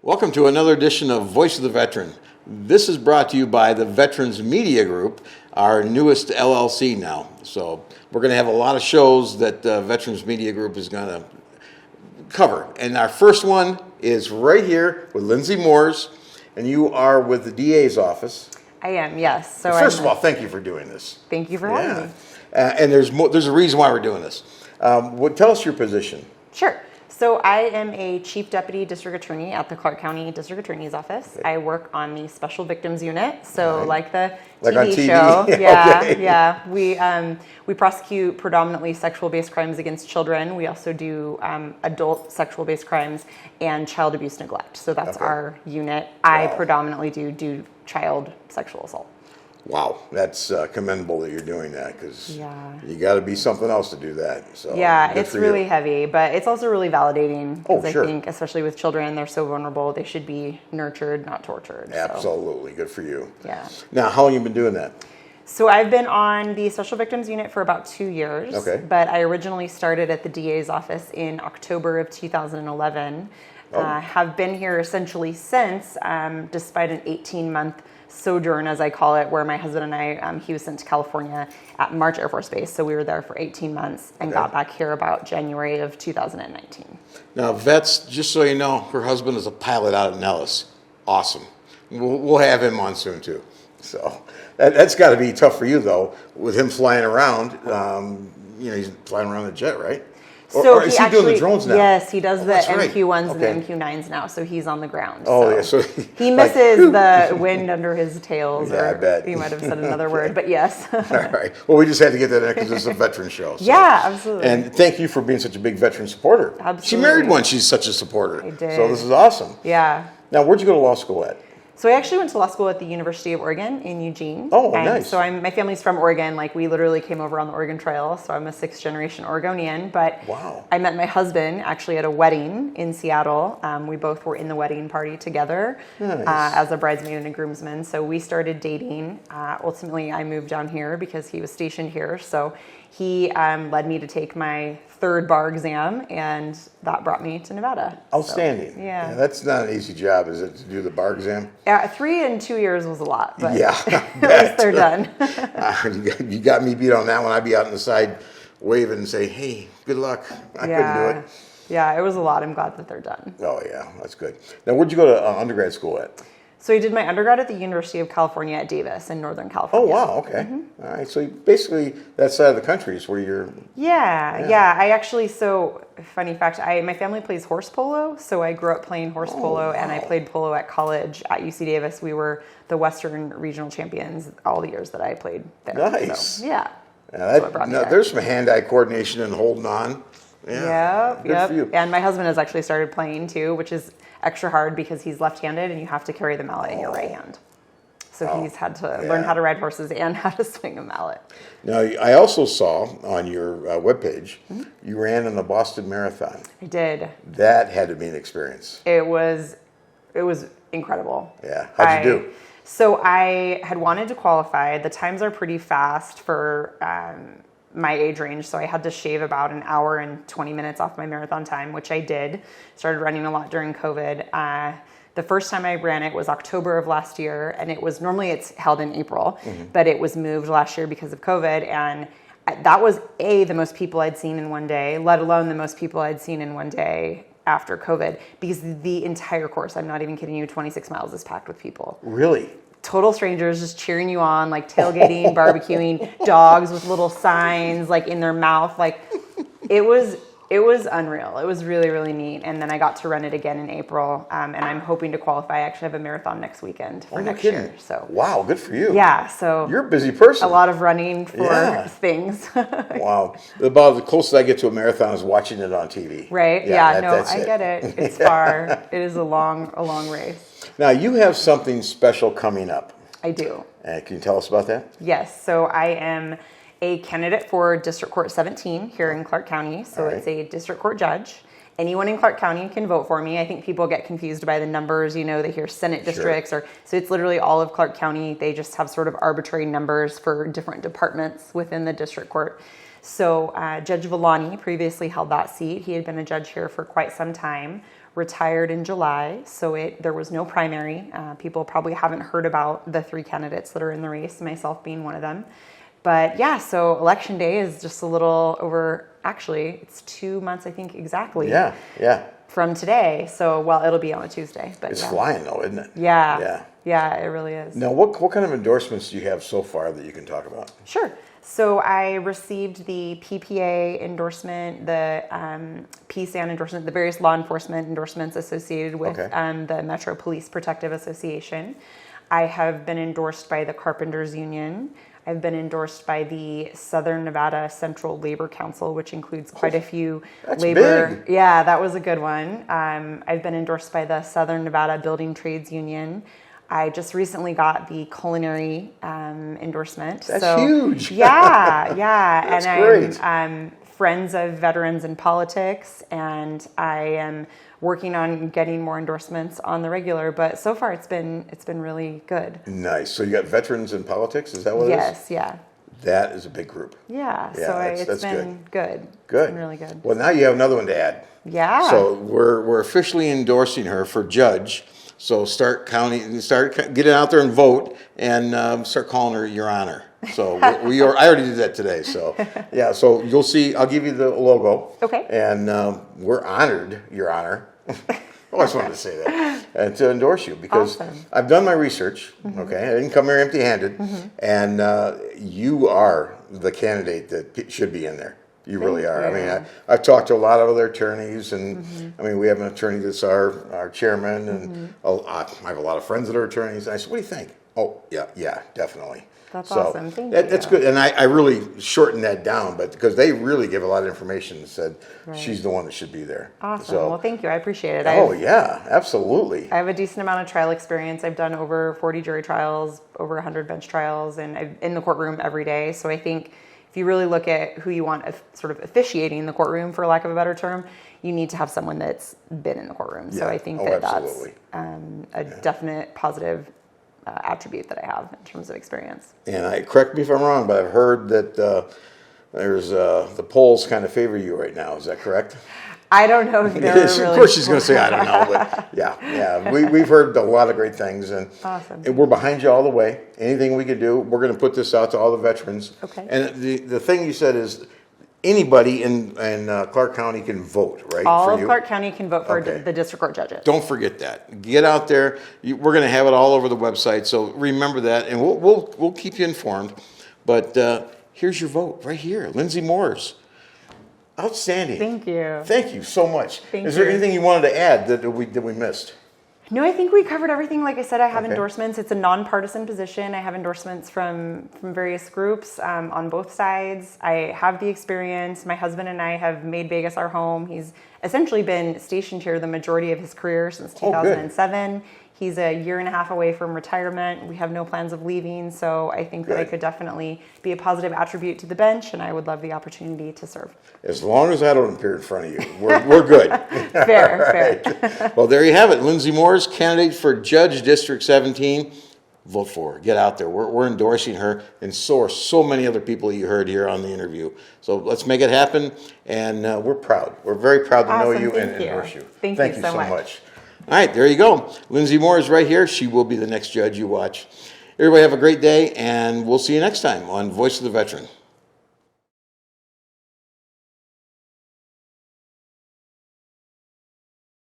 Welcome to another edition of Voice of the Veteran. This is brought to you by the Veterans Media Group, our newest LLC now. So we're going to have a lot of shows that Veterans Media Group is going to cover. And our first one is right here with Lindsey Moors, and you are with the DA's office. I am, yes. So first of all, thank you for doing this. Thank you for having me. And there's a reason why we're doing this. Tell us your position. Sure. So I am a Chief Deputy District Attorney at the Clark County District Attorney's Office. Okay. I work on the Special Victims Unit, so like the TV show. Yeah, okay. Yeah. We prosecute predominantly sexual-based crimes against children. We also do adult sexual-based crimes and child abuse neglect. So that's our unit. Wow. I predominantly do child sexual assault. Wow, that's commendable that you're doing that, because you got to be something else to do that. So yeah, it's really heavy, but it's also really validating, because I think, especially with children, they're so vulnerable. They should be nurtured, not tortured. Absolutely, good for you. Yeah. Now, how long have you been doing that? So I've been on the Special Victims Unit for about 2 years. Okay. But I originally started at the DA's office in October of 2011. Have been here essentially since, despite an 18-month sojourn, as I call it, where my husband and I, he was sent to California at March Air Force Base. So we were there for 18 months and got back here about January of 2019. Now, vets, just so you know, her husband is a pilot out at Nellis. Awesome. We'll have him on soon, too. So that's got to be tough for you, though, with him flying around. He's flying around a jet, right? Or is he doing the drones now? Yes, he does the MQ-1s and the MQ-9s now, so he's on the ground. So he misses the wind under his tails. Yeah, I bet. You might have said another word, but yes. All right. Well, we just had to get that in because it's a veteran show. So. Yeah, absolutely. And thank you for being such a big veteran supporter. Absolutely. She married one. She's such a supporter. I did. So this is awesome. Yeah. Now, where'd you go to law school at? So I actually went to law school at the University of Oregon in Eugene. Oh, nice. So my family's from Oregon. Like, we literally came over on the Oregon Trail. So I'm a 6th-generation Oregonian. But I met my husband actually at a wedding in Seattle. We both were in the wedding party together as a bridesmaid and a groomsman. So we started dating. Ultimately, I moved down here because he was stationed here. So he led me to take my 3rd bar exam, and that brought me to Nevada. Outstanding. So, yeah. That's not an easy job, is it, to do the bar exam? Yeah, 3 and 2 years was a lot, but at least they're done. You got me beat on that one. I'd be out on the side waving and say, hey, good luck. I couldn't do it. Yeah, it was a lot. I'm glad that they're done. Oh, yeah, that's good. Now, where'd you go to undergrad school at? So I did my undergrad at the University of California at Davis in Northern California. Oh, wow, okay. Mm-hmm. All right, so basically that side of the country is where you're... Yeah. I actually, so funny fact, my family plays horse polo, so I grew up playing horse polo, and I played polo at college at UC Davis. We were the Western Regional Champions all the years that I played there. Nice. So, yeah. There's some hand-eye coordination and holding on. Yeah. Good for you. And my husband has actually started playing too, which is extra hard because he's left-handed and you have to carry the mallet in your right hand. So he's had to learn how to ride horses and how to swing a mallet. Now, I also saw on your webpage, you ran in the Boston Marathon. I did. That had to be an experience. It was incredible. Yeah. How'd you do? So I had wanted to qualify. The times are pretty fast for my age range, so I had to shave about an hour and 20 minutes off my marathon time, which I did. Started running a lot during COVID. The first time I ran it was October of last year, and normally it's held in April, but it was moved last year because of COVID, and that was the most people I'd seen in one day, let alone the most people I'd seen in one day after COVID, because the entire course, I'm not even kidding you, 26 miles is packed with people. Really? Total strangers just cheering you on, like tailgating, barbecuing, dogs with little signs like in their mouth. Like it was unreal. It was really, really neat. And then I got to run it again in April, and I'm hoping to qualify. I actually have a marathon next weekend for next year. So wow, good for you. Yeah, so you're a busy person. A lot of running for things. Wow, about the closest I get to a marathon is watching it on TV. Right? Yeah, I get it. It's far. It is a long race. Now, you have something special coming up. I do. Can you tell us about that? Yes. So I am a candidate for District Court 17 here in Clark County. So it's a district court judge. Anyone in Clark County can vote for me. I think people get confused by the numbers. They hear Senate districts. So it's literally all of Clark County. They just have sort of arbitrary numbers for different departments within the district court. So Judge Villani previously held that seat. He had been a judge here for quite some time. retired in July, so there was no primary. People probably haven't heard about the 3 candidates that are in the race, myself being one of them. But yeah, so election day is just a little over, actually, it's 2 months, I think, exactly. Yeah. From today. So, well, it'll be on a Tuesday. But It's yeah. flying though, isn't it? Yeah. Yeah, it really is. Now, what kind of endorsements do you have so far that you can talk about? Sure. So I received the PPA endorsement, the PSAN endorsement, the various law enforcement endorsements associated with the Metro Police Protective Association. I have been endorsed by the Carpenters Union. I've been endorsed by the Southern Nevada Central Labor Council, which includes quite a few labor. Big. Yeah, that was a good one. I've been endorsed by the Southern Nevada Building Trades Union. I just recently got the culinary endorsement. That's huge. Yeah. That's and great. I'm friends of veterans in politics, and I am working on getting more endorsements on the regular. But so far, it's been really good. Nice. So you got veterans in politics. Is that what it is? Yes. Yeah. That is a big group. Yeah. So that's it's been good. Good. It's been really good. Well, now you have another one to add. Yeah. So we're officially endorsing her for judge. So start getting out there and vote, and start calling her Your Honor. So I already did that today. So yeah. So you'll see. I'll give you the logo. Okay. And we're honored, Your Honor. I always wanted to say that, and to endorse you because Awesome. I've done my research. Okay, I didn't come here empty-handed, and you are the candidate that should be in there. You really are. you. I mean, I've talked to a lot of other attorneys, and I mean, we have an attorney that's our chairman, and I have a lot of friends that are attorneys. And I said, "What do you think?" Oh, yeah, definitely. That's awesome. Thank That's you. good, and I really shortened that down, but because they really give a lot of information and said she's the one that should be there. Awesome. So, Well, thank you. I appreciate it. oh yeah, absolutely. I have a decent amount of trial experience. I've done over 40 jury trials, over 100 bench trials, and I'm in the courtroom every day. So I think if you really look at who you want sort of officiating the courtroom, for lack of a better term, you need to have someone that's been in the courtroom. So I think that's a definite positive attribute that I have in terms of experience. And correct me if I'm wrong, but I've heard that there's the polls kind of favor you right now. Is that correct? I don't know if they're really... Of course she's going to say I don't know, but yeah. We've heard a lot of great things, and, Awesome. And we're behind you all the way. Anything we could do, we're going to put this out to all the veterans. Okay. And the thing you said is anybody in Clark County can vote, right? All for of you? Clark County can vote for Okay. the district court judges. Don't forget that. Get out there. We're going to have it all over the website, so remember that, and we'll keep you informed. But here's your vote right here, Lindsey Moors. Outstanding. Thank you. Thank you so much. Thank Is there you. anything you wanted to add that we missed? No, I think we covered everything. Like I said, I have Okay. endorsements. It's a nonpartisan position. I have endorsements from various groups on both sides. I have the experience. My husband and I have made Vegas our home. He's essentially been stationed here the majority of his career since 2007. He's a year and a half away from retirement. We have no plans of leaving, so I think that I could definitely be a positive attribute to the bench, and I would love the opportunity to serve. As long as I don't appear in front of you, we're good. Fair. Well, there you have it. Lindsey Moors, candidate for Judge District 17. Vote for her. Get out there. We're endorsing her, and so are so many other people you heard here on the interview. So let's make it happen, and we're proud. We're very proud to know Awesome. you and Thank you. endorse you. Thank you so much. All right, there you go. Lindsey Moores right here. She will be the next judge you watch. Everybody have a great day, and we'll see you next time on Voice of the Veteran.